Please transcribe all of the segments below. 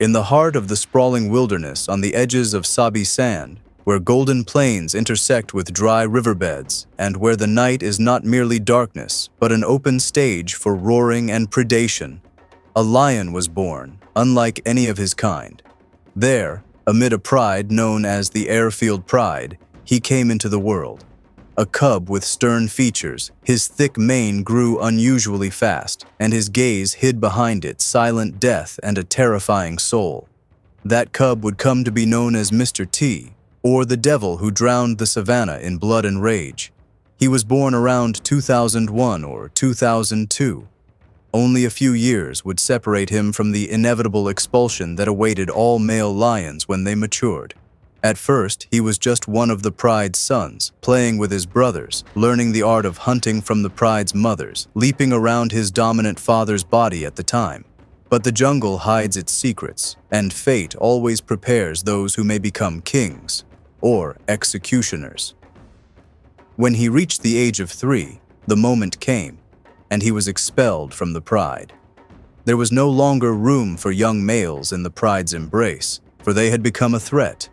In the heart of the sprawling wilderness on the edges of Sabi Sand, where golden plains intersect with dry riverbeds, and where the night is not merely darkness, but an open stage for roaring and predation, a lion was born, unlike any of his kind. There, amid a pride known as the Airfield Pride, he came into the world. A cub with stern features, his thick mane grew unusually fast, and his gaze hid behind it silent death and a terrifying soul. That cub would come to be known as Mr. T, or the devil who drowned the savannah in blood and rage. He was born around 2001 or 2002. Only a few years would separate him from the inevitable expulsion that awaited all male lions when they matured. At first, he was just one of the pride's sons, playing with his brothers, learning the art of hunting from the pride's mothers, leaping around his dominant father's body at the time. But the jungle hides its secrets, and fate always prepares those who may become kings or executioners. When he reached the age of 3, the moment came, and he was expelled from the pride. There was no longer room for young males in the pride's embrace, for they had become a threat.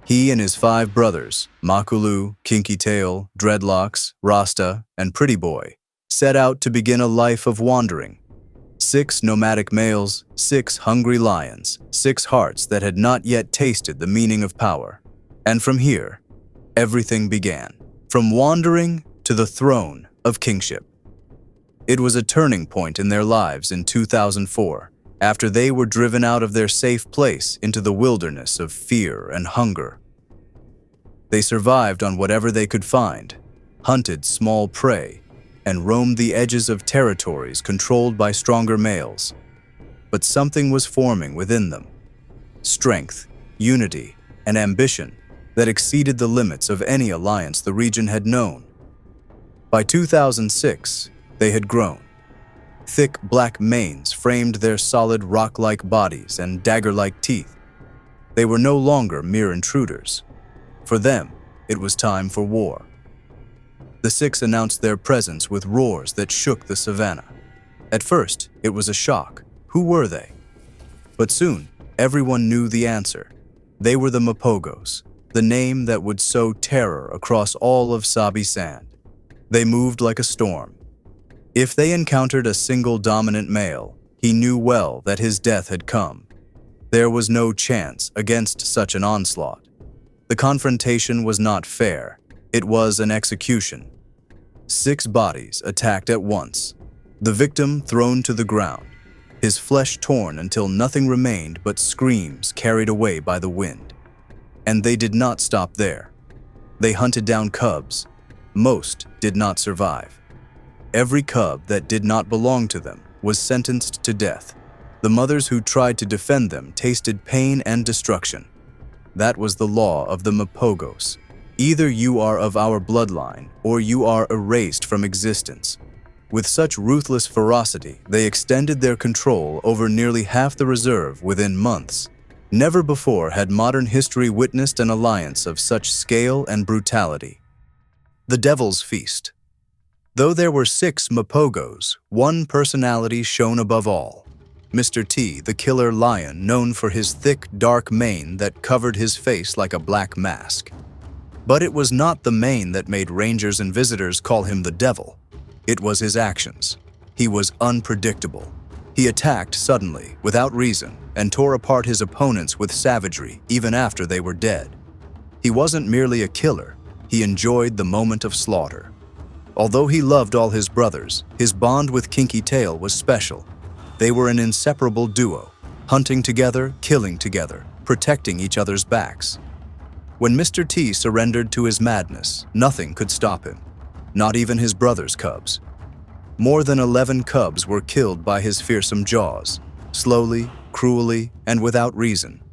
He and his 5 brothers, Makulu, Kinky Tail, Dreadlocks, Rasta, and Pretty Boy, set out to begin a life of wandering. 6 nomadic males, 6 hungry lions, 6 hearts that had not yet tasted the meaning of power. And from here, everything began, from wandering to the throne of kingship. It was a turning point in their lives in 2004, after they were driven out of their safe place into the wilderness of fear and hunger. They survived on whatever they could find, hunted small prey, and roamed the edges of territories controlled by stronger males. But something was forming within them. Strength, unity, and ambition that exceeded the limits of any alliance the region had known. By 2006, they had grown. Thick black manes framed their solid rock-like bodies and dagger-like teeth. They were no longer mere intruders. For them, it was time for war. The 6 announced their presence with roars that shook the savannah. At first, it was a shock. Who were they? But soon, everyone knew the answer. They were the Mapogos, the name that would sow terror across all of Sabi Sand. They moved like a storm. If they encountered a single dominant male, he knew well that his death had come. There was no chance against such an onslaught. The confrontation was not fair. It was an execution. 6 bodies attacked at once. The victim thrown to the ground, his flesh torn until nothing remained but screams carried away by the wind. And they did not stop there. They hunted down cubs. Most did not survive. Every cub that did not belong to them was sentenced to death. The mothers who tried to defend them tasted pain and destruction. That was the law of the Mapogos. Either you are of our bloodline, or you are erased from existence. With such ruthless ferocity, they extended their control over nearly half the reserve within months. Never before had modern history witnessed an alliance of such scale and brutality. The Devil's Feast. Though there were 6 Mapogos, one personality shone above all. Mr. T, the killer lion known for his thick, dark mane that covered his face like a black mask. But it was not the mane that made rangers and visitors call him the devil. It was his actions. He was unpredictable. He attacked suddenly, without reason, and tore apart his opponents with savagery even after they were dead. He wasn't merely a killer, he enjoyed the moment of slaughter. Although he loved all his brothers, his bond with Kinky Tail was special. They were an inseparable duo, hunting together, killing together, protecting each other's backs. When Mr. T surrendered to his madness, nothing could stop him, not even his brother's cubs. More than 11 cubs were killed by his fearsome jaws, slowly, cruelly, and without reason.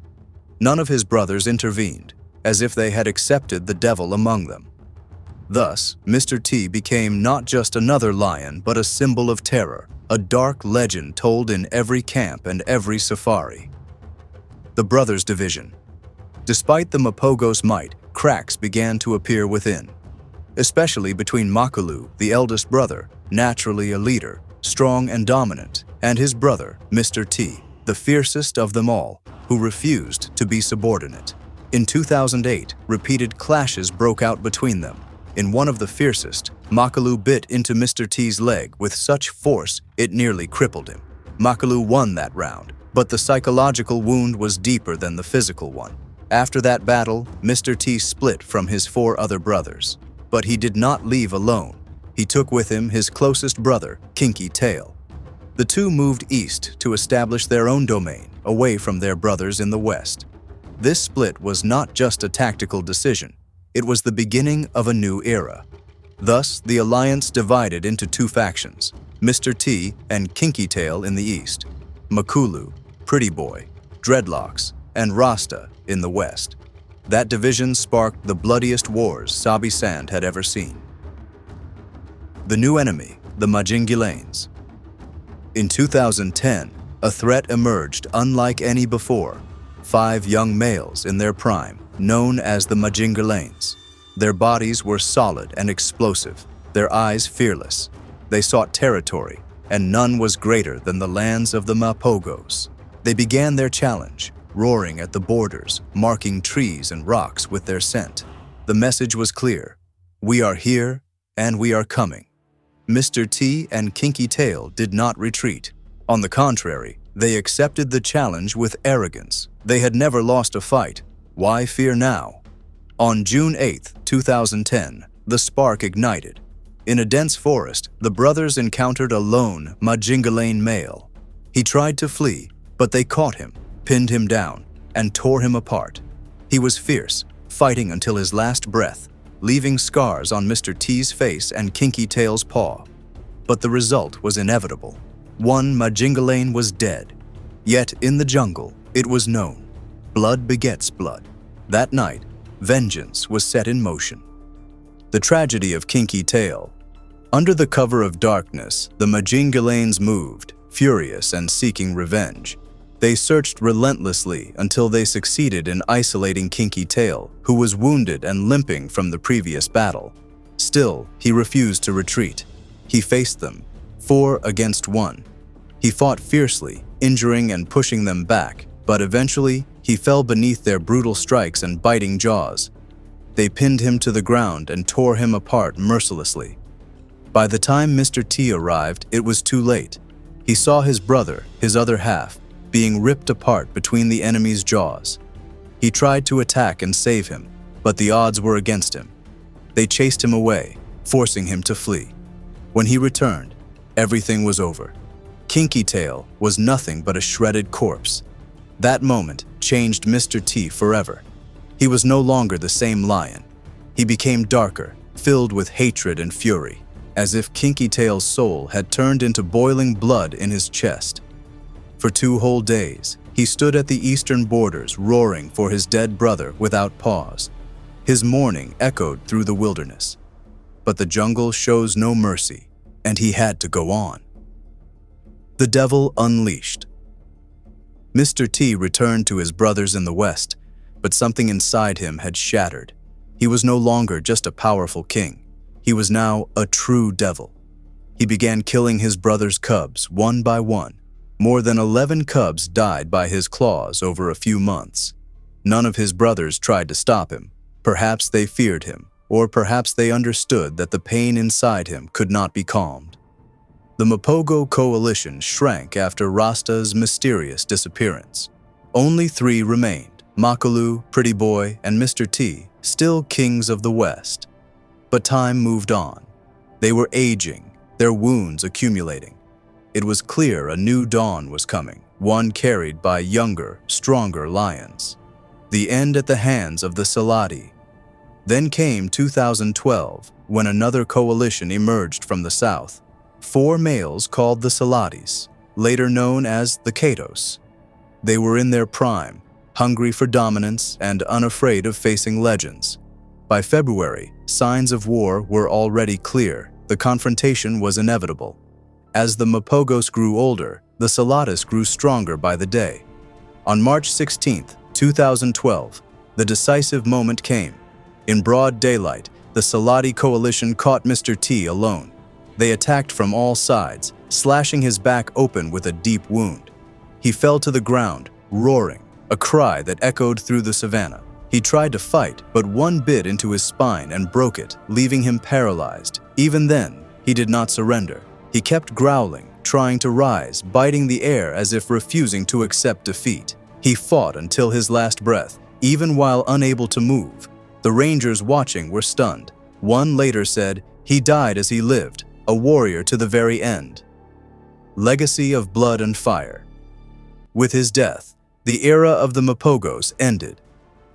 None of his brothers intervened, as if they had accepted the devil among them. Thus, Mr. T became not just another lion, but a symbol of terror, a dark legend told in every camp and every safari. The Brothers Division. Despite the Mapogos' might, cracks began to appear within. Especially between Makulu, the eldest brother, naturally a leader, strong and dominant, and his brother, Mr. T, the fiercest of them all, who refused to be subordinate. In 2008, repeated clashes broke out between them. In one of the fiercest, Makalu bit into Mr. T's leg with such force it nearly crippled him. Makalu won that round, but the psychological wound was deeper than the physical one. After that battle, Mr. T split from his 4 other brothers. But he did not leave alone. He took with him his closest brother, Kinky Tail. The two moved east to establish their own domain, away from their brothers in the west. This split was not just a tactical decision, it was the beginning of a new era. Thus, the alliance divided into 2 factions, Mr. T and Kinky Tail in the east, Makulu, Pretty Boy, Dreadlocks, and Rasta in the west. That division sparked the bloodiest wars Sabi Sand had ever seen. The new enemy, the Majingilanes. In 2010, a threat emerged unlike any before. 5 young males in their prime, known as the Majingilanes. Their bodies were solid and explosive, their eyes fearless. They sought territory, and none was greater than the lands of the Mapogos. They began their challenge, roaring at the borders, marking trees and rocks with their scent. The message was clear: we are here, and we are coming. Mr. T and Kinky Tail did not retreat. On the contrary, they accepted the challenge with arrogance. They had never lost a fight. Why fear now? On June 8, 2010, the spark ignited. In a dense forest, the brothers encountered a lone Majingilane male. He tried to flee, but they caught him, pinned him down, and tore him apart. He was fierce, fighting until his last breath, leaving scars on Mr. T's face and Kinky Tail's paw. But the result was inevitable. One Majingilane was dead. Yet in the jungle, it was known. Blood begets blood. That night, vengeance was set in motion. The tragedy of Kinky Tail. Under the cover of darkness, the Majingilanes moved, furious and seeking revenge. They searched relentlessly until they succeeded in isolating Kinky Tail, who was wounded and limping from the previous battle. Still, he refused to retreat. He faced them, 4 against 1. He fought fiercely, injuring and pushing them back, but eventually, he fell beneath their brutal strikes and biting jaws. They pinned him to the ground and tore him apart mercilessly. By the time Mr. T arrived, it was too late. He saw his brother, his other half, being ripped apart between the enemy's jaws. He tried to attack and save him, but the odds were against him. They chased him away, forcing him to flee. When he returned, everything was over. Kinky Tail was nothing but a shredded corpse. That moment changed Mr. T forever. He was no longer the same lion. He became darker, filled with hatred and fury, as if Kinky Tail's soul had turned into boiling blood in his chest. For 2 whole days, he stood at the eastern borders roaring for his dead brother without pause. His mourning echoed through the wilderness. But the jungle shows no mercy, and he had to go on. The Devil Unleashed. Mr. T returned to his brothers in the west, but something inside him had shattered. He was no longer just a powerful king. He was now a true devil. He began killing his brothers' cubs one by one. More than 11 cubs died by his claws over a few months. None of his brothers tried to stop him. Perhaps they feared him, or perhaps they understood that the pain inside him could not be calmed. The Mapogo coalition shrank after Rasta's mysterious disappearance. Only 3 remained, Makalu, Pretty Boy, and Mr. T, still kings of the West. But time moved on. They were aging, their wounds accumulating. It was clear a new dawn was coming, one carried by younger, stronger lions. The end at the hands of the Saladi. Then came 2012, when another coalition emerged from the south. 4 males called the Saladis, later known as the Katos. They were in their prime, hungry for dominance and unafraid of facing legends. By February, signs of war were already clear. The confrontation was inevitable. As the Mapogos grew older, the Saladis grew stronger by the day. On March 16, 2012, the decisive moment came. In broad daylight, the Saladi coalition caught Mr. T alone. They attacked from all sides, slashing his back open with a deep wound. He fell to the ground, roaring, a cry that echoed through the savannah. He tried to fight, but one bit into his spine and broke it, leaving him paralyzed. Even then, he did not surrender. He kept growling, trying to rise, biting the air as if refusing to accept defeat. He fought until his last breath, even while unable to move. The Rangers watching were stunned. One later said, "He died as he lived, a warrior to the very end." Legacy of blood and fire. With his death, the era of the Mapogos ended.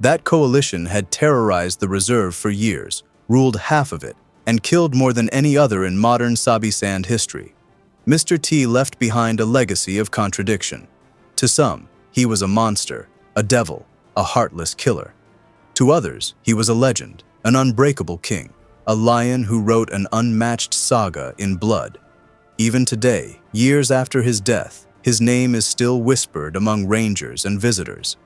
That coalition had terrorized the reserve for years, ruled half of it, and killed more than any other in modern Sabi-Sand history. Mr. T left behind a legacy of contradiction. To some, he was a monster, a devil, a heartless killer. To others, he was a legend, an unbreakable king, a lion who wrote an unmatched saga in blood. Even today, years after his death, his name is still whispered among rangers and visitors.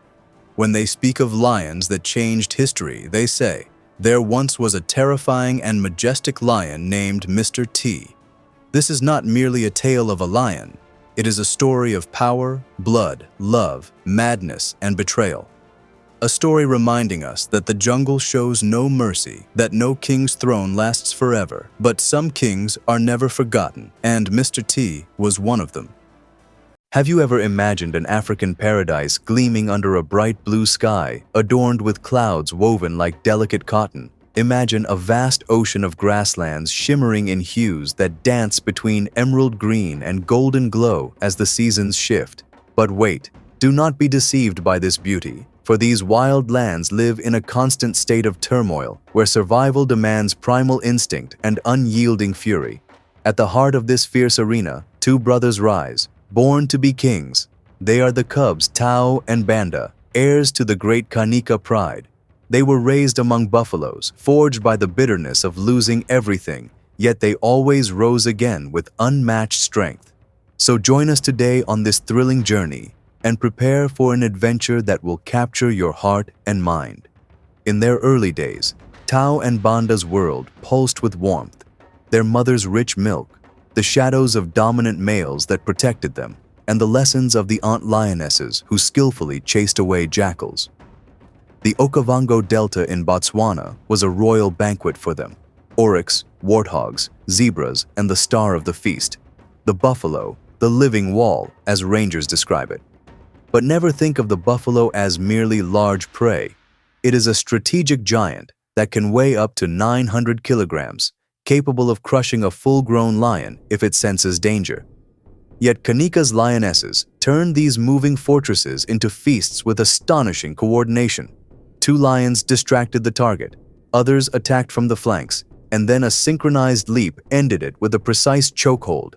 When they speak of lions that changed history, they say, "There once was a terrifying and majestic lion named Mr. T." This is not merely a tale of a lion. It is a story of power, blood, love, madness, and betrayal. A story reminding us that the jungle shows no mercy, that no king's throne lasts forever, but some kings are never forgotten, and Mr. T was one of them. Have you ever imagined an African paradise gleaming under a bright blue sky, adorned with clouds woven like delicate cotton? Imagine a vast ocean of grasslands shimmering in hues that dance between emerald green and golden glow as the seasons shift. But wait, do not be deceived by this beauty, for these wild lands live in a constant state of turmoil, where survival demands primal instinct and unyielding fury. At the heart of this fierce arena, two brothers rise, born to be kings. They are the cubs Tao and Banda, heirs to the great Kanika pride. They were raised among buffaloes, forged by the bitterness of losing everything, yet they always rose again with unmatched strength. So join us today on this thrilling journey and prepare for an adventure that will capture your heart and mind. In their early days, Tao and Banda's world pulsed with warmth, their mother's rich milk, the shadows of dominant males that protected them, and the lessons of the aunt lionesses who skillfully chased away jackals. The Okavango Delta in Botswana was a royal banquet for them. Oryx, warthogs, zebras, and the star of the feast. The buffalo, the living wall, as rangers describe it. But never think of the buffalo as merely large prey. It is a strategic giant that can weigh up to 900 kilograms, capable of crushing a full-grown lion if it senses danger. Yet Kanika's lionesses turned these moving fortresses into feasts with astonishing coordination. Two lions distracted the target, others attacked from the flanks, and then a synchronized leap ended it with a precise chokehold.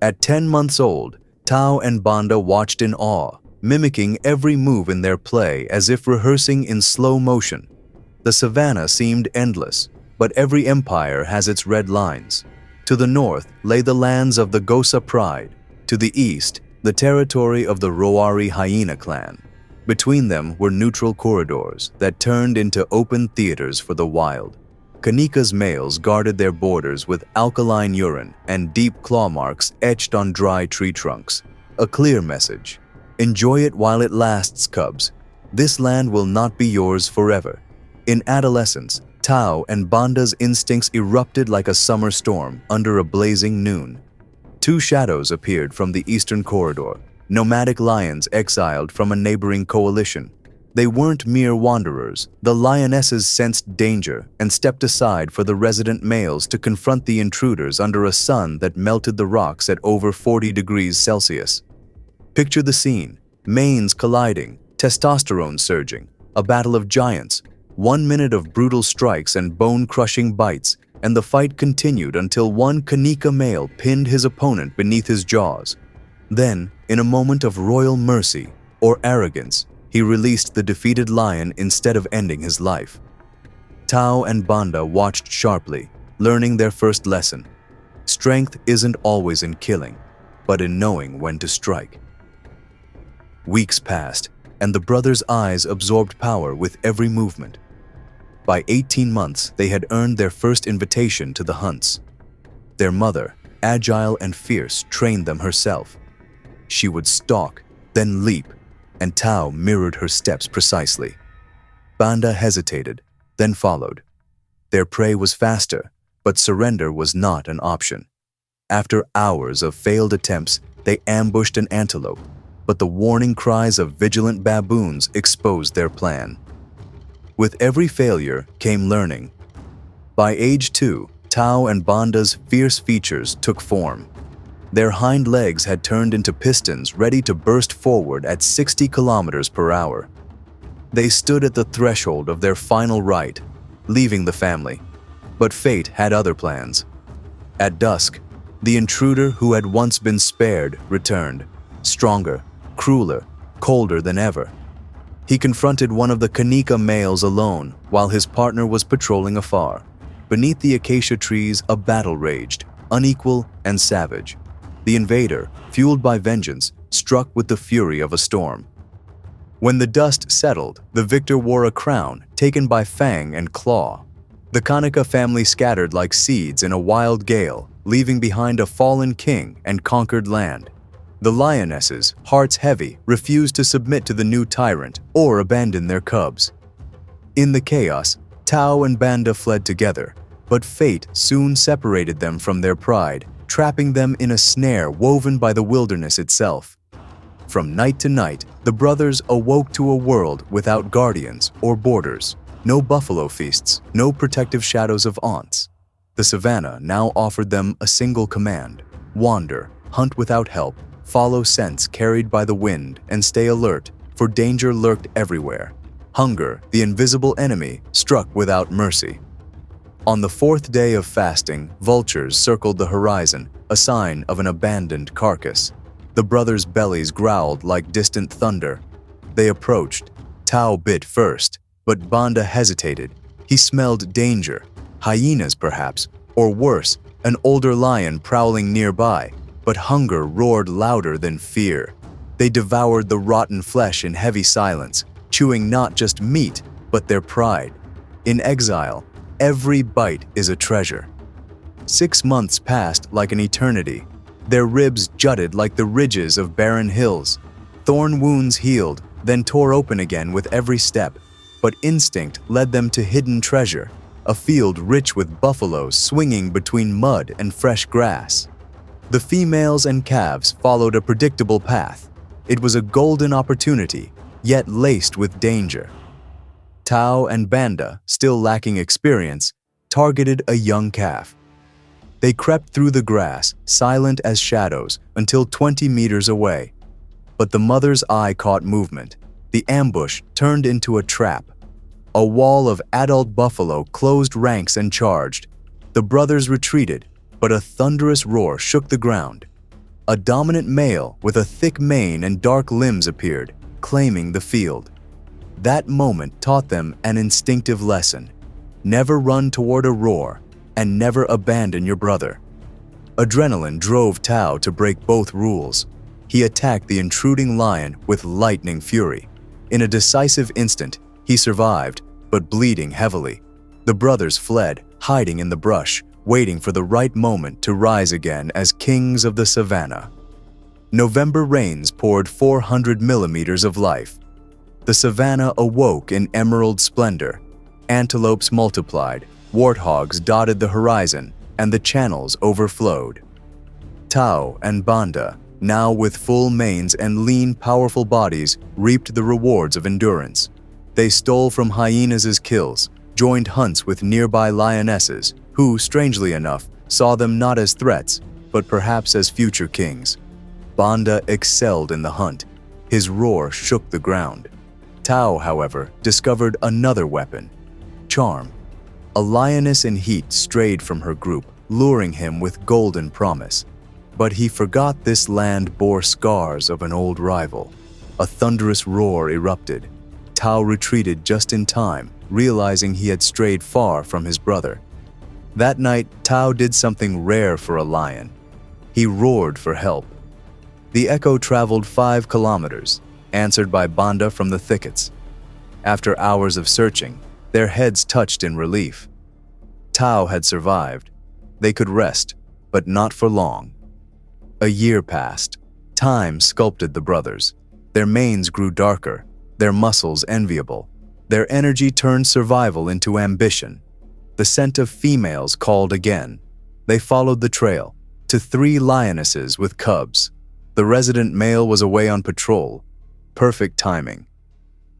At 10 months old, Tao and Banda watched in awe, mimicking every move in their play as if rehearsing in slow motion. The savannah seemed endless, but every empire has its red lines. To the north lay the lands of the Gosa Pride, to the east, the territory of the Roari Hyena clan. Between them were neutral corridors that turned into open theaters for the wild. Kanika's males guarded their borders with alkaline urine and deep claw marks etched on dry tree trunks. A clear message: enjoy it while it lasts, cubs. This land will not be yours forever. In adolescence, Tao and Banda's instincts erupted like a summer storm under a blazing noon. Two shadows appeared from the eastern corridor, nomadic lions exiled from a neighboring coalition. They weren't mere wanderers. The lionesses sensed danger and stepped aside for the resident males to confront the intruders under a sun that melted the rocks at over 40 degrees Celsius. Picture the scene: manes colliding, testosterone surging, a battle of giants. 1 minute of brutal strikes and bone-crushing bites, and the fight continued until one Kanika male pinned his opponent beneath his jaws. Then, in a moment of royal mercy or arrogance, he released the defeated lion instead of ending his life. Tao and Banda watched sharply, learning their first lesson. Strength isn't always in killing, but in knowing when to strike. Weeks passed, and the brothers' eyes absorbed power with every movement. By 18 months, they had earned their first invitation to the hunts. Their mother, agile and fierce, trained them herself. She would stalk, then leap, and Tao mirrored her steps precisely. Banda hesitated, then followed. Their prey was faster, but surrender was not an option. After hours of failed attempts, they ambushed an antelope, but the warning cries of vigilant baboons exposed their plan. With every failure came learning. By age 2, Tao and Banda's fierce features took form. Their hind legs had turned into pistons ready to burst forward at 60 kilometers per hour. They stood at the threshold of their final rite, leaving the family. But fate had other plans. At dusk, the intruder who had once been spared returned, stronger, crueler, colder than ever. He confronted one of the Kanika males alone while his partner was patrolling afar. Beneath the acacia trees, a battle raged, unequal and savage. The invader, fueled by vengeance, struck with the fury of a storm. When the dust settled, the victor wore a crown taken by fang and claw. The Kanika family scattered like seeds in a wild gale, leaving behind a fallen king and conquered land. The lionesses, hearts heavy, refused to submit to the new tyrant or abandon their cubs. In the chaos, Tao and Banda fled together, but fate soon separated them from their pride, trapping them in a snare woven by the wilderness itself. From night to night, the brothers awoke to a world without guardians or borders. No buffalo feasts, no protective shadows of aunts. The savannah now offered them a single command: wander, hunt without help, follow scents carried by the wind, and stay alert, for danger lurked everywhere. Hunger, the invisible enemy, struck without mercy. On the 4th day of fasting, vultures circled the horizon, a sign of an abandoned carcass. The brothers' bellies growled like distant thunder. They approached. Tao bit first, but Banda hesitated. He smelled danger, hyenas perhaps, or worse, an older lion prowling nearby. But hunger roared louder than fear. They devoured the rotten flesh in heavy silence, chewing not just meat, but their pride. In exile, every bite is a treasure. 6 months passed like an eternity. Their ribs jutted like the ridges of barren hills. Thorn wounds healed, then tore open again with every step. But instinct led them to hidden treasure, a field rich with buffaloes swinging between mud and fresh grass. The females and calves followed a predictable path. It was a golden opportunity, yet laced with danger. Tao and Banda, still lacking experience, targeted a young calf. They crept through the grass, silent as shadows, until 20 meters away. But the mother's eye caught movement. The ambush turned into a trap. A wall of adult buffalo closed ranks and charged. The brothers retreated, but a thunderous roar shook the ground. A dominant male with a thick mane and dark limbs appeared, claiming the field. That moment taught them an instinctive lesson: never run toward a roar, and never abandon your brother. Adrenaline drove Tao to break both rules. He attacked the intruding lion with lightning fury. In a decisive instant, he survived, but bleeding heavily. The brothers fled, hiding in the brush, waiting for the right moment to rise again as kings of the savannah. November rains poured 400 millimeters of life. The savannah awoke in emerald splendor. Antelopes multiplied, warthogs dotted the horizon, and the channels overflowed. Tao and Banda, now with full manes and lean, powerful bodies, reaped the rewards of endurance. They stole from hyenas' kills, joined hunts with nearby lionesses, who, strangely enough, saw them not as threats, but perhaps as future kings. Banda excelled in the hunt. His roar shook the ground. Tao, however, discovered another weapon: charm. A lioness in heat strayed from her group, luring him with golden promise. But he forgot this land bore scars of an old rival. A thunderous roar erupted. Tao retreated just in time, realizing he had strayed far from his brother. That night, Tao did something rare for a lion. He roared for help. The echo traveled 5 kilometers, answered by Banda from the thickets. After hours of searching, their heads touched in relief. Tao had survived. They could rest, but not for long. A year passed. Time sculpted the brothers. Their manes grew darker, their muscles enviable. Their energy turned survival into ambition. The scent of females called again. They followed the trail to 3 lionesses with cubs. The resident male was away on patrol. Perfect timing.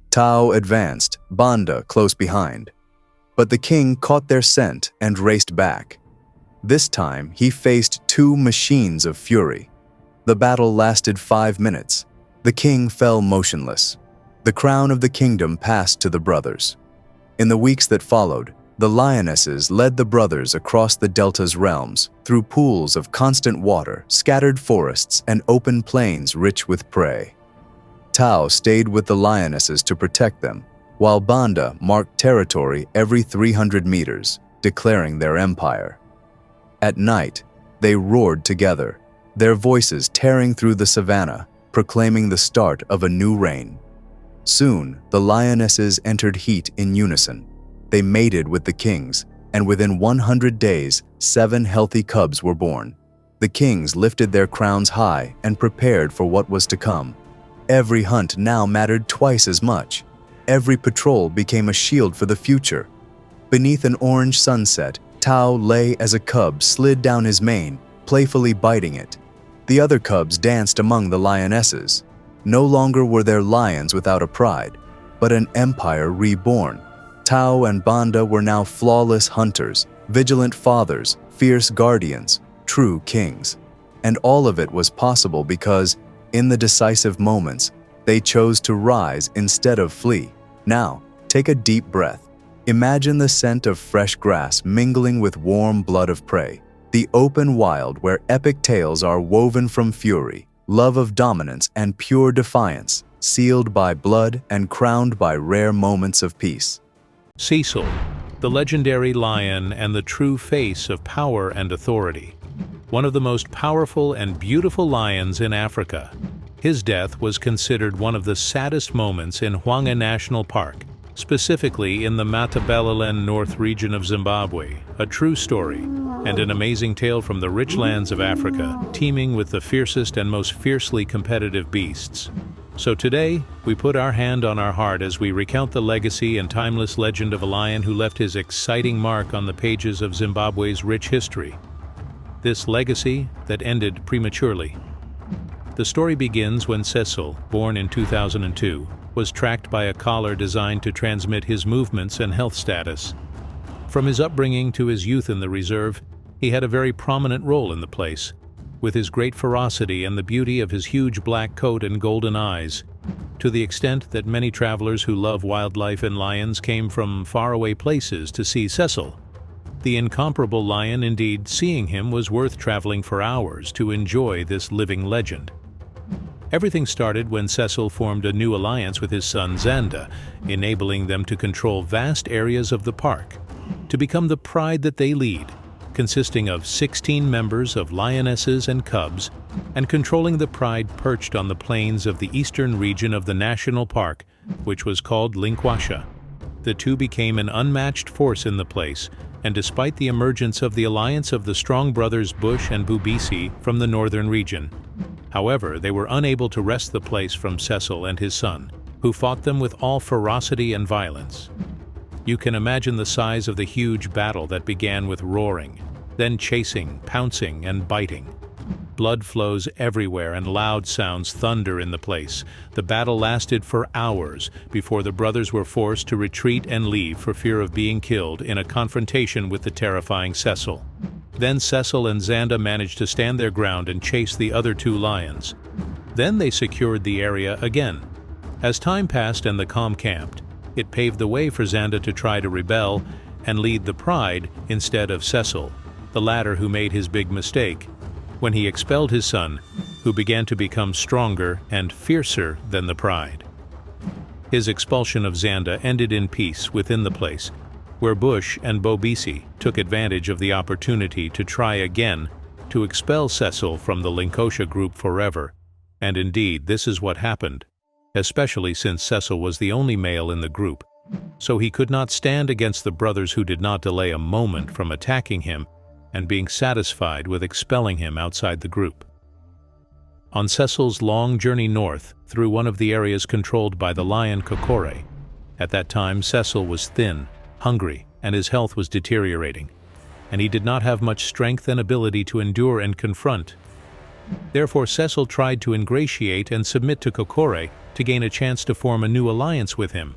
Tao advanced, Banda close behind. But the king caught their scent and raced back. This time, he faced 2 machines of fury. The battle lasted 5 minutes. The king fell motionless. The crown of the kingdom passed to the brothers. In the weeks that followed, the lionesses led the brothers across the delta's realms, through pools of constant water, scattered forests, and open plains rich with prey. Tao stayed with the lionesses to protect them, while Banda marked territory every 300 meters, declaring their empire. At night, they roared together, their voices tearing through the savannah, proclaiming the start of a new reign. Soon, the lionesses entered heat in unison. They mated with the kings, and within 100 days, 7 healthy cubs were born. The kings lifted their crowns high and prepared for what was to come. Every hunt now mattered twice as much. Every patrol became a shield for the future. Beneath an orange sunset, Tao lay as a cub slid down his mane, playfully biting it. The other cubs danced among the lionesses. No longer were there lions without a pride, but an empire reborn. Tao and Banda were now flawless hunters, vigilant fathers, fierce guardians, true kings. And all of it was possible because, in the decisive moments, they chose to rise instead of flee. Now, take a deep breath. Imagine the scent of fresh grass mingling with warm blood of prey. The open wild where epic tales are woven from fury, love of dominance, and pure defiance, sealed by blood and crowned by rare moments of peace. Cecil, the legendary lion and the true face of power and authority. One of the most powerful and beautiful lions in Africa. His death was considered one of the saddest moments in Hwanga National Park, specifically in the Matabeleland North region of Zimbabwe, a true story, and an amazing tale from the rich lands of Africa, teeming with the fiercest and most fiercely competitive beasts. So today, we put our hand on our heart as we recount the legacy and timeless legend of a lion who left his exciting mark on the pages of Zimbabwe's rich history. This legacy that ended prematurely. The story begins when Cecil, born in 2002, was tracked by a collar designed to transmit his movements and health status. From his upbringing to his youth in the reserve, he had a very prominent role in the place, with his great ferocity and the beauty of his huge black coat and golden eyes, to the extent that many travelers who love wildlife and lions came from faraway places to see Cecil. The incomparable lion, indeed, seeing him was worth traveling for hours to enjoy this living legend. Everything started when Cecil formed a new alliance with his son Zanda, enabling them to control vast areas of the park, to become the pride that they lead, consisting of 16 members of lionesses and cubs, and controlling the pride perched on the plains of the eastern region of the national park, which was called Linkwasha. The two became an unmatched force in the place, and despite the emergence of the alliance of the strong brothers Bush and Bubisi from the northern region. However, they were unable to wrest the place from Cecil and his son, who fought them with all ferocity and violence. You can imagine the size of the huge battle that began with roaring, then chasing, pouncing, and biting. Blood flows everywhere and loud sounds thunder in the place. The battle lasted for hours before the brothers were forced to retreat and leave for fear of being killed in a confrontation with the terrifying Cecil. Then Cecil and Zanda managed to stand their ground and chase the other 2 lions. Then they secured the area again. As time passed and the calm camped, it paved the way for Zanda to try to rebel and lead the pride instead of Cecil, the latter who made his big mistake, when he expelled his son, who began to become stronger and fiercer than the pride. His expulsion of Zanda ended in peace within the place, where Bush and Bobisi took advantage of the opportunity to try again to expel Cecil from the Linkosha group forever. And indeed, this is what happened, especially since Cecil was the only male in the group, so he could not stand against the brothers who did not delay a moment from attacking him and being satisfied with expelling him outside the group. On Cecil's long journey north through one of the areas controlled by the lion Kokore, at that time Cecil was thin, hungry, and his health was deteriorating, and he did not have much strength and ability to endure and confront. Therefore Cecil tried to ingratiate and submit to Kokore to gain a chance to form a new alliance with him.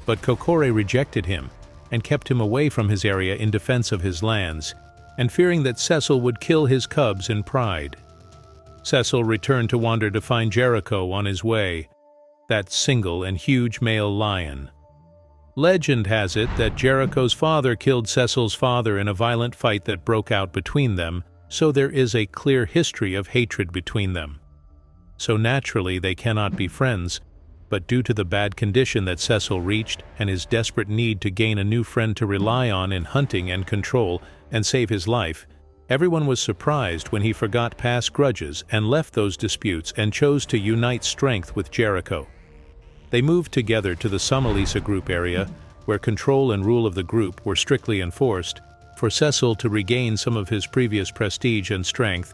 But Kokore rejected him and kept him away from his area in defense of his lands, and fearing that Cecil would kill his cubs in pride. Cecil returned to wander to find Jericho on his way, that single and huge male lion. Legend has it that Jericho's father killed Cecil's father in a violent fight that broke out between them, so there is a clear history of hatred between them. So naturally they cannot be friends, but due to the bad condition that Cecil reached and his desperate need to gain a new friend to rely on in hunting and control and save his life, everyone was surprised when he forgot past grudges and left those disputes and chose to unite strength with Jericho. They moved together to the Samalisa group area, where control and rule of the group were strictly enforced, for Cecil to regain some of his previous prestige and strength.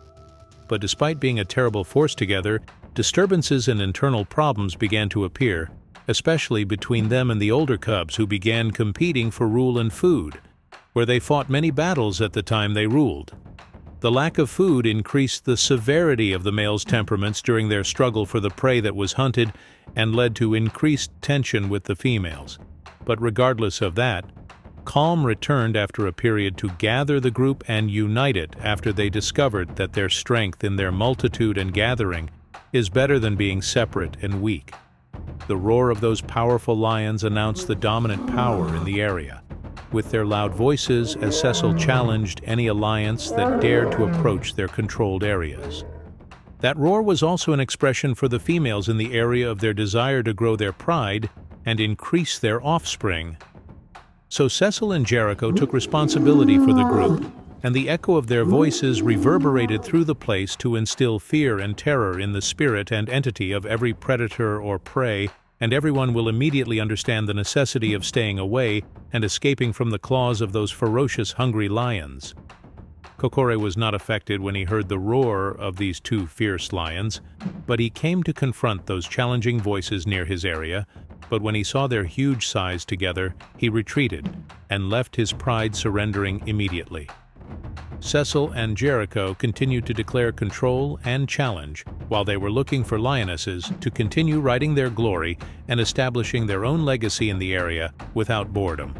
But despite being a terrible force together, disturbances and internal problems began to appear, especially between them and the older cubs who began competing for rule and food, where they fought many battles at the time they ruled. The lack of food increased the severity of the males' temperaments during their struggle for the prey that was hunted and led to increased tension with the females. But regardless of that, calm returned after a period to gather the group and unite it after they discovered that their strength in their multitude and gathering is better than being separate and weak. The roar of those powerful lions announced the dominant power in the area, with their loud voices as Cecil challenged any alliance that dared to approach their controlled areas. That roar was also an expression for the females in the area of their desire to grow their pride and increase their offspring. So Cecil and Jericho took responsibility for the group, and the echo of their voices reverberated through the place to instill fear and terror in the spirit and entity of every predator or prey, and everyone will immediately understand the necessity of staying away and escaping from the claws of those ferocious, hungry lions. Kokore was not affected when he heard the roar of these two fierce lions, but he came to confront those challenging voices near his area. But when he saw their huge size together, he retreated and left his pride, surrendering immediately. Cecil and Jericho continued to declare control and challenge while they were looking for lionesses to continue writing their glory and establishing their own legacy in the area without boredom.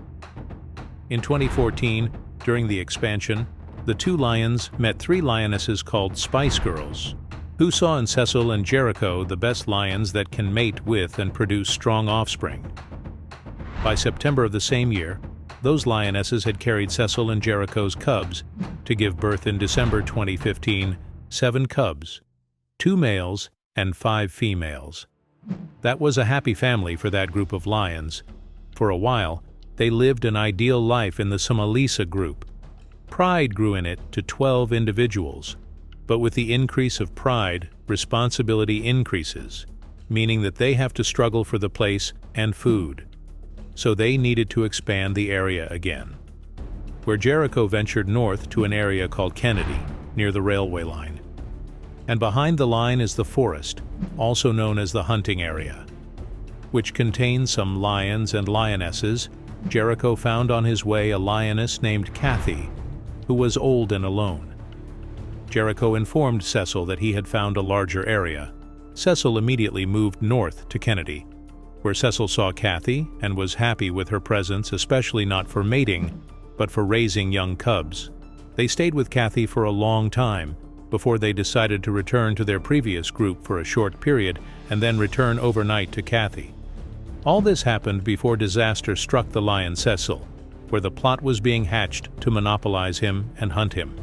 In 2014, during the expansion, the two lions met three lionesses called Spice Girls, who saw in Cecil and Jericho the best lions that can mate with and produce strong offspring. By September of the same year, those lionesses had carried Cecil and Jericho's cubs to give birth in December 2015, 7 cubs, 2 males and 5 females. That was a happy family for that group of lions. For a while, they lived an ideal life in the Samalisa group. Pride grew in it to 12 individuals. But with the increase of pride, responsibility increases, meaning that they have to struggle for the place and food. So they needed to expand the area again, where Jericho ventured north to an area called Kennedy, near the railway line. And behind the line is the forest, also known as the hunting area, which contains some lions and lionesses. Jericho found on his way a lioness named Kathy, who was old and alone. Jericho informed Cecil that he had found a larger area. Cecil immediately moved north to Kennedy, where Cecil saw Kathy and was happy with her presence, especially not for mating, but for raising young cubs. They stayed with Kathy for a long time before they decided to return to their previous group for a short period and then return overnight to Kathy. All this happened before disaster struck the lion Cecil, where the plot was being hatched to monopolize him and hunt him.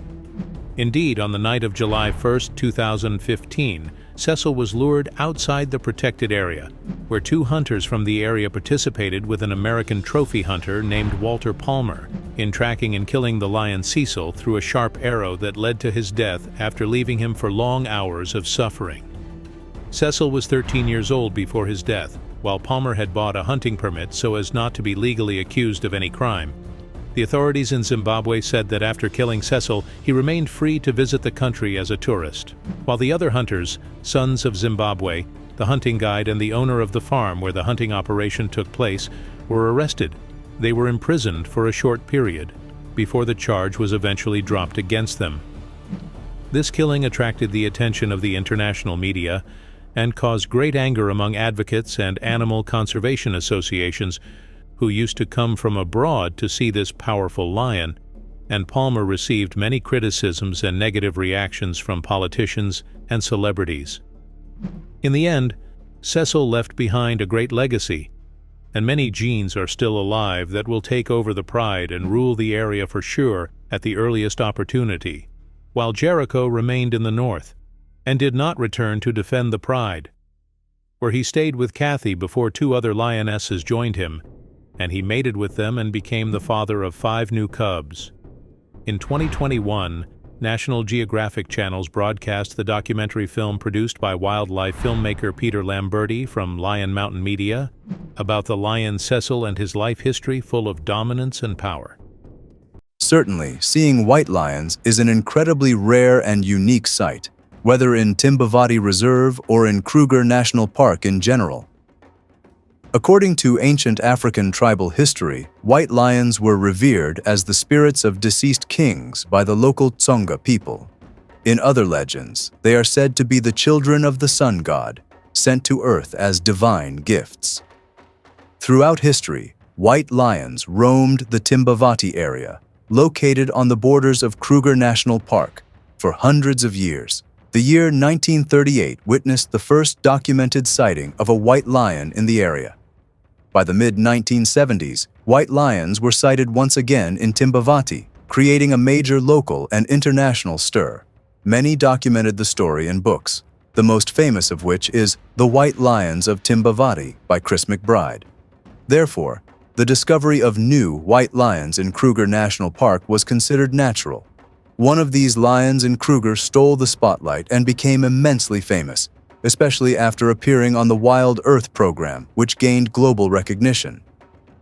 Indeed, on the night of July 1, 2015, Cecil was lured outside the protected area, where 2 hunters from the area participated with an American trophy hunter named Walter Palmer in tracking and killing the lion Cecil through a sharp arrow that led to his death after leaving him for long hours of suffering. Cecil was 13 years old before his death, while Palmer had bought a hunting permit so as not to be legally accused of any crime. The authorities in Zimbabwe said that after killing Cecil, he remained free to visit the country as a tourist, while the other hunters, Sons of Zimbabwe, the hunting guide and the owner of the farm where the hunting operation took place, were arrested. They were imprisoned for a short period, before the charge was eventually dropped against them. This killing attracted the attention of the international media and caused great anger among advocates and animal conservation associations who used to come from abroad to see this powerful lion, and Palmer received many criticisms and negative reactions from politicians and celebrities. In the end, Cecil left behind a great legacy, and many genes are still alive that will take over the pride and rule the area for sure at the earliest opportunity, while Jericho remained in the north and did not return to defend the pride, where he stayed with Kathy before 2 other lionesses joined him, and he mated with them and became the father of 5 new cubs. In 2021, National Geographic Channels broadcast the documentary film produced by wildlife filmmaker Peter Lamberti from Lion Mountain Media about the lion Cecil and his life history full of dominance and power. Certainly, seeing white lions is an incredibly rare and unique sight, whether in Timbavati Reserve or in Kruger National Park in general. According to ancient African tribal history, white lions were revered as the spirits of deceased kings by the local Tsonga people. In other legends, they are said to be the children of the sun god, sent to earth as divine gifts. Throughout history, white lions roamed the Timbavati area, located on the borders of Kruger National Park, for hundreds of years. The year 1938 witnessed the first documented sighting of a white lion in the area. By the mid-1970s, white lions were sighted once again in Timbavati, creating a major local and international stir. Many documented the story in books, the most famous of which is The White Lions of Timbavati by Chris McBride. Therefore, the discovery of new white lions in Kruger National Park was considered natural. One of these lions in Kruger stole the spotlight and became immensely famous, especially after appearing on the Wild Earth program, which gained global recognition.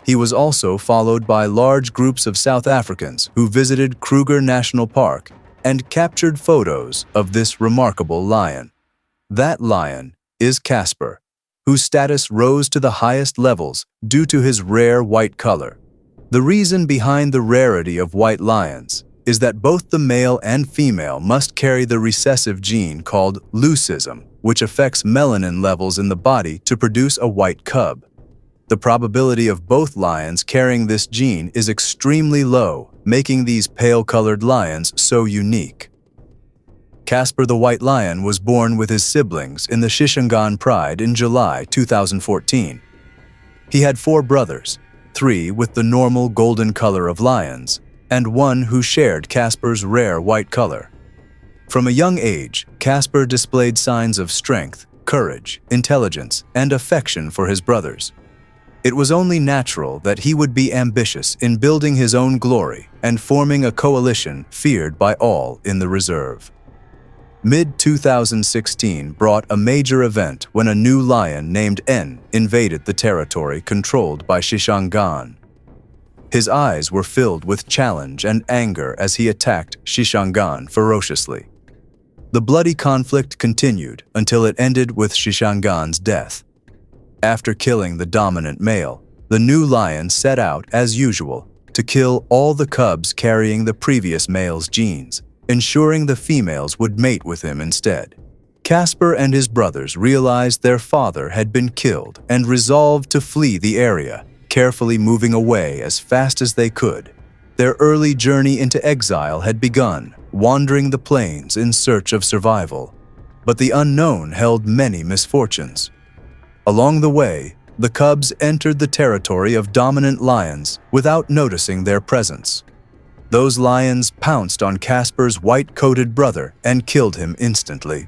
He was also followed by large groups of South Africans who visited Kruger National Park and captured photos of this remarkable lion. That lion is Casper, whose status rose to the highest levels due to his rare white color. The reason behind the rarity of white lions is that both the male and female must carry the recessive gene called leucism, which affects melanin levels in the body to produce a white cub. The probability of both lions carrying this gene is extremely low, making these pale-colored lions so unique. Casper the white lion was born with his siblings in the Shishangan Pride in July 2014. He had 4 brothers, 3 with the normal golden color of lions, and 1 who shared Casper's rare white color. From a young age, Casper displayed signs of strength, courage, intelligence, and affection for his brothers. It was only natural that he would be ambitious in building his own glory and forming a coalition feared by all in the reserve. Mid-2016 brought a major event when a new lion named N invaded the territory controlled by Shishangan. His eyes were filled with challenge and anger as he attacked Shishangan ferociously. The bloody conflict continued until it ended with Shishangan's death. After killing the dominant male, the new lion set out, as usual, to kill all the cubs carrying the previous male's genes, ensuring the females would mate with him instead. Casper and his brothers realized their father had been killed and resolved to flee the area, carefully moving away as fast as they could. Their early journey into exile had begun, wandering the plains in search of survival. But the unknown held many misfortunes. Along the way, the cubs entered the territory of dominant lions without noticing their presence. Those lions pounced on Casper's white-coated brother and killed him instantly.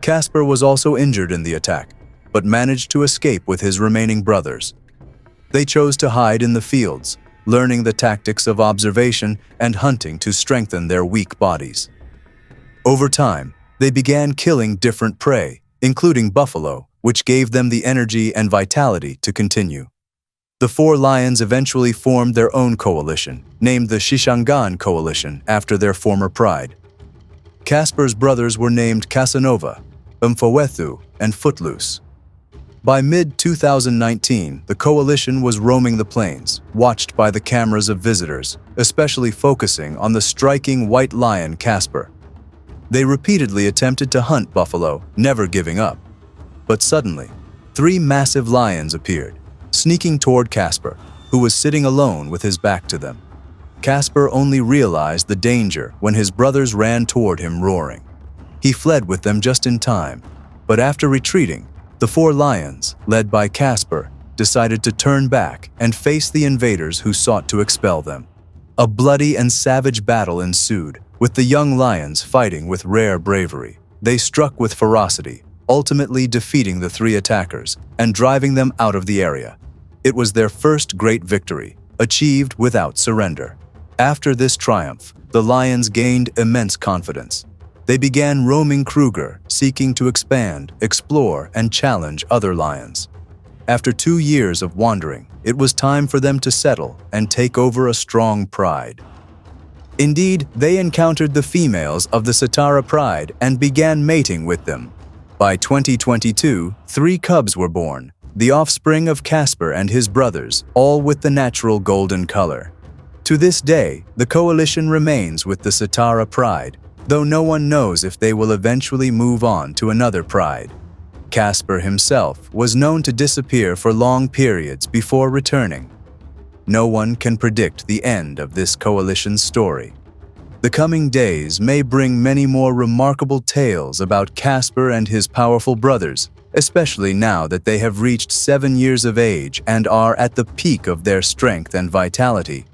Casper was also injured in the attack, but managed to escape with his remaining brothers. They chose to hide in the fields, learning the tactics of observation and hunting to strengthen their weak bodies. Over time, they began killing different prey, including buffalo, which gave them the energy and vitality to continue. The four lions eventually formed their own coalition, named the Shishangan Coalition after their former pride. Casper's brothers were named Casanova, Mfowethu, and Footloose. By mid-2019, the coalition was roaming the plains, watched by the cameras of visitors, especially focusing on the striking white lion Casper. They repeatedly attempted to hunt buffalo, never giving up. But suddenly, 3 massive lions appeared, sneaking toward Casper, who was sitting alone with his back to them. Casper only realized the danger when his brothers ran toward him roaring. He fled with them just in time, but after retreating, the 4 lions, led by Casper, decided to turn back and face the invaders who sought to expel them. A bloody and savage battle ensued, with the young lions fighting with rare bravery. They struck with ferocity, ultimately defeating the 3 attackers and driving them out of the area. It was their first great victory, achieved without surrender. After this triumph, the lions gained immense confidence. They began roaming Kruger, seeking to expand, explore, and challenge other lions. After 2 years of wandering, it was time for them to settle and take over a strong pride. Indeed, they encountered the females of the Satara pride and began mating with them. By 2022, 3 cubs were born, the offspring of Casper and his brothers, all with the natural golden color. To this day, the coalition remains with the Satara pride, though no one knows if they will eventually move on to another pride. Casper himself was known to disappear for long periods before returning. No one can predict the end of this coalition's story. The coming days may bring many more remarkable tales about Casper and his powerful brothers, especially now that they have reached 7 years of age and are at the peak of their strength and vitality.